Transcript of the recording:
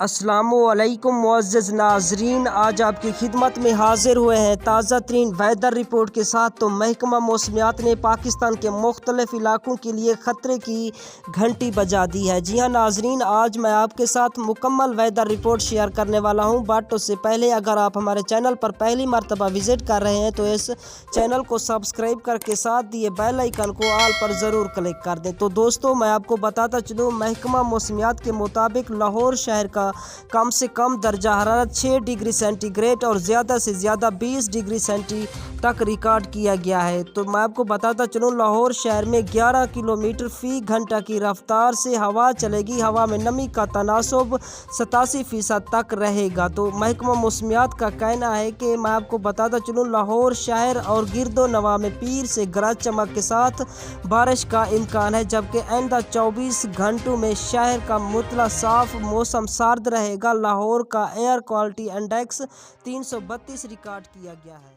السلام علیکم معزز ناظرین، آج آپ کی خدمت میں حاضر ہوئے ہیں تازہ ترین ویدر رپورٹ کے ساتھ۔ تو محکمہ موسمیات نے پاکستان کے مختلف علاقوں کے لیے خطرے کی گھنٹی بجا دی ہے۔ جی ہاں ناظرین، آج میں آپ کے ساتھ مکمل ویدر رپورٹ شیئر کرنے والا ہوں، بٹ اس سے پہلے اگر آپ ہمارے چینل پر پہلی مرتبہ وزٹ کر رہے ہیں تو اس چینل کو سبسکرائب کر کے ساتھ دیے بیل آئیکن کو آل پر ضرور کلک کر دیں۔ تو دوستو، میں آپ کو بتاتا چلوں، محکمہ موسمیات کے مطابق لاہور شہر کا کم سے کم درجہ حرارت 6 ڈگری سینٹی گریڈ اور زیادہ سے زیادہ 20 ڈگری سینٹی تک ریکارڈ کیا گیا ہے۔ تو میں آپ کو بتاتا چلوں، لاہور شہر میں 11 کلومیٹر فی گھنٹہ کی رفتار سے ہوا چلے گی۔ ہوا میں نمی کا تناسب 87% تک رہے گا۔ تو محکمہ موسمیات کا کہنا ہے کہ میں آپ کو بتاتا چلوں، لاہور شہر اور گرد و نواح میں پیر سے گرج چمک کے ساتھ بارش کا امکان ہے، جبکہ آئندہ 24 گھنٹوں میں شہر کا معتدل صاف موسم سرد رہے گا۔ لاہور کا ایئر کوالٹی انڈیکس 332 ریکارڈ کیا گیا ہے۔